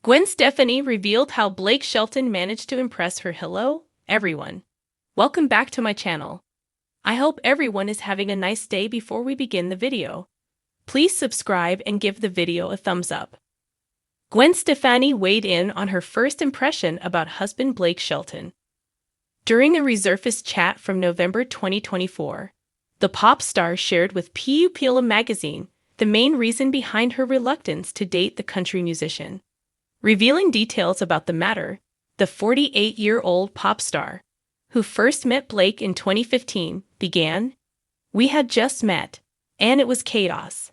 Gwen Stefani revealed how Blake Shelton managed to impress her. Hello, everyone. Welcome back to my channel. I hope everyone is having a nice day. Before we begin the video, please subscribe and give the video a thumbs up. Gwen Stefani weighed in on her first impression about husband Blake Shelton. During a resurfaced chat from November 2024, the pop star shared with People magazine the main reason behind her reluctance to date the country musician. Revealing details about the matter, the 48-year-old pop star, who first met Blake in 2015, began, "We had just met, and it was chaos.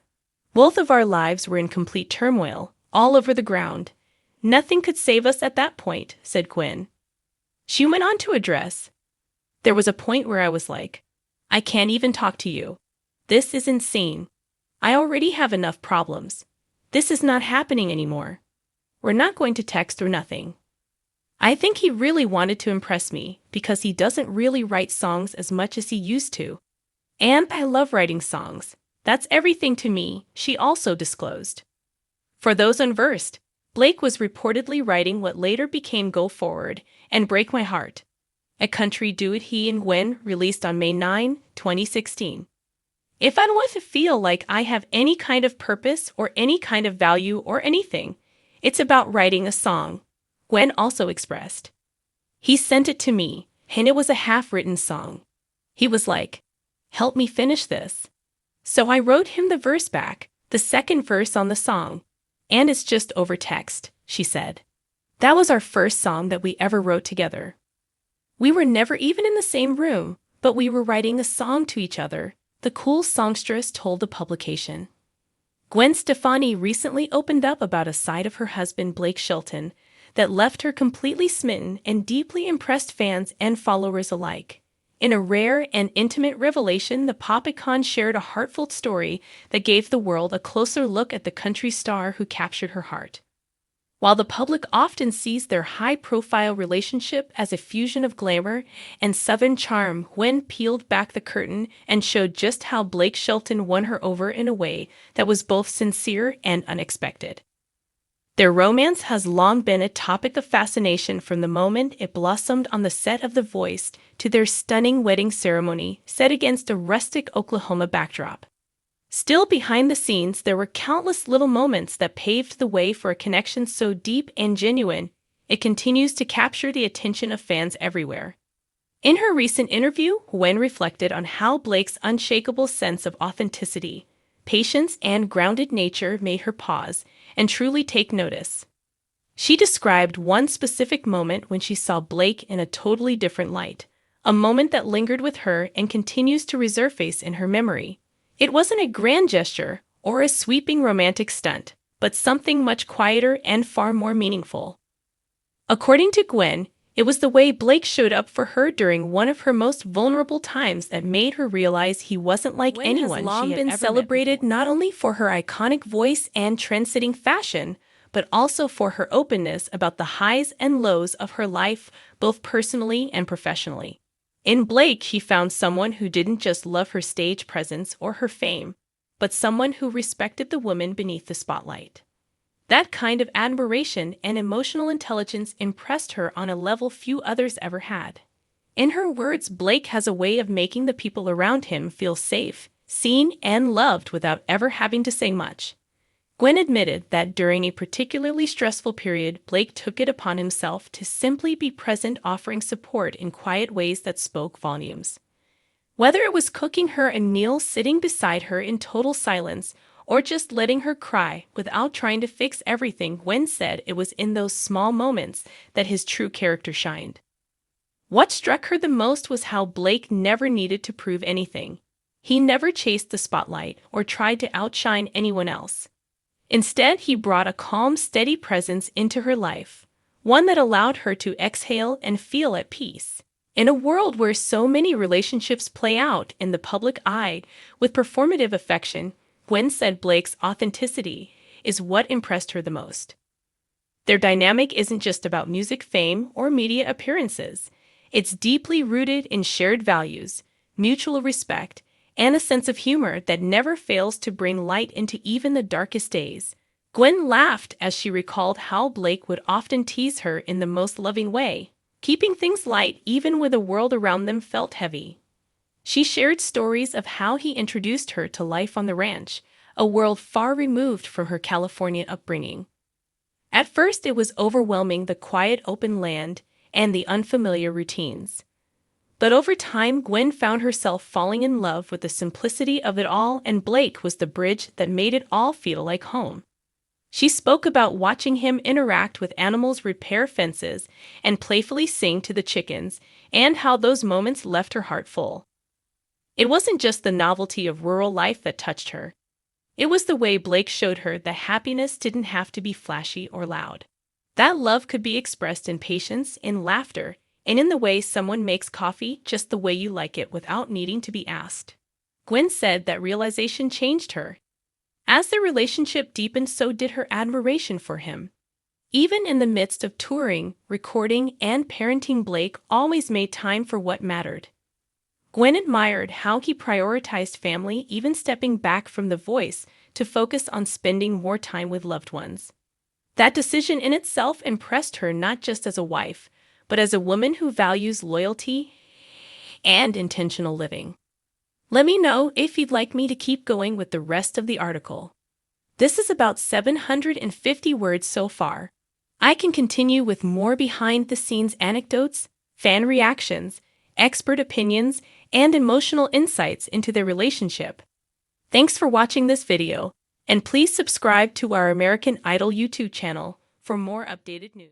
Both of our lives were in complete turmoil, all over the ground. Nothing could save us at that point," said Gwen. She went on to address, "There was a point where I was like, I can't even talk to you. This is insane. I already have enough problems. This is not happening anymore. We're not going to text or nothing." I think he really wanted to impress me because he doesn't really write songs as much as he used to. And I love writing songs. That's everything to me, she also disclosed. For those unversed, Blake was reportedly writing what later became Go Forward and Break My Heart, a country duet he and Gwen released on May 9, 2016. "If I want to feel like I have any kind of purpose or any kind of value or anything, it's about writing a song," Gwen also expressed. "He sent it to me, and it was a half-written song. He was like, 'Help me finish this.' So I wrote him the verse back, the second verse on the song, and it's just over text," she said. "That was our first song that we ever wrote together. We were never even in the same room, but we were writing a song to each other," the cool songstress told the publication. Gwen Stefani recently opened up about a side of her husband Blake Shelton that left her completely smitten and deeply impressed fans and followers alike. In a rare and intimate revelation, the pop icon shared a heartfelt story that gave the world a closer look at the country star who captured her heart. While the public often sees their high-profile relationship as a fusion of glamour and southern charm, Gwen peeled back the curtain and showed just how Blake Shelton won her over in a way that was both sincere and unexpected. Their romance has long been a topic of fascination from the moment it blossomed on the set of The Voice to their stunning wedding ceremony set against a rustic Oklahoma backdrop. Still, behind the scenes, there were countless little moments that paved the way for a connection so deep and genuine, it continues to capture the attention of fans everywhere. In her recent interview, Gwen reflected on how Blake's unshakable sense of authenticity, patience, and grounded nature made her pause and truly take notice. She described one specific moment when she saw Blake in a totally different light, a moment that lingered with her and continues to resurface in her memory. It wasn't a grand gesture or a sweeping romantic stunt, but something much quieter and far more meaningful. According to Gwen, it was the way Blake showed up for her during one of her most vulnerable times that made her realize he wasn't like Gwen anyone has long she had been ever celebrated met not only for her iconic voice and trend-setting fashion, but also for her openness about the highs and lows of her life, both personally and professionally. In Blake, she found someone who didn't just love her stage presence or her fame, but someone who respected the woman beneath the spotlight. That kind of admiration and emotional intelligence impressed her on a level few others ever had. In her words, Blake has a way of making the people around him feel safe, seen, and loved without ever having to say much. Gwen admitted that during a particularly stressful period, Blake took it upon himself to simply be present, offering support in quiet ways that spoke volumes. Whether it was cooking her a meal, sitting beside her in total silence, or just letting her cry without trying to fix everything, Gwen said it was in those small moments that his true character shined. What struck her the most was how Blake never needed to prove anything. He never chased the spotlight or tried to outshine anyone else. Instead, he brought a calm, steady presence into her life, one that allowed her to exhale and feel at peace. In a world where so many relationships play out in the public eye with performative affection, Gwen said Blake's authenticity is what impressed her the most. Their dynamic isn't just about music, fame, or media appearances. It's deeply rooted in shared values, mutual respect, and a sense of humor that never fails to bring light into even the darkest days, Gwen laughed as she recalled how Blake would often tease her in the most loving way, keeping things light even when the world around them felt heavy. She shared stories of how he introduced her to life on the ranch, a world far removed from her California upbringing. At first, it was overwhelming, the quiet open land and the unfamiliar routines. But over time, Gwen found herself falling in love with the simplicity of it all, and Blake was the bridge that made it all feel like home. She spoke about watching him interact with animals, repair fences, and playfully sing to the chickens, and how those moments left her heart full. It wasn't just the novelty of rural life that touched her. It was the way Blake showed her that happiness didn't have to be flashy or loud. That love could be expressed in patience, in laughter, and in the way someone makes coffee just the way you like it without needing to be asked. Gwen said that realization changed her. As their relationship deepened, so did her admiration for him. Even in the midst of touring, recording, and parenting, Blake always made time for what mattered. Gwen admired how he prioritized family, even stepping back from The Voice to focus on spending more time with loved ones. That decision in itself impressed her, not just as a wife, but as a woman who values loyalty and intentional living. Let me know if you'd like me to keep going with the rest of the article. This is about 750 words so far. I can continue with more behind-the-scenes anecdotes, fan reactions, expert opinions, and emotional insights into their relationship. Thanks for watching this video, and please subscribe to our American Idol YouTube channel for more updated news.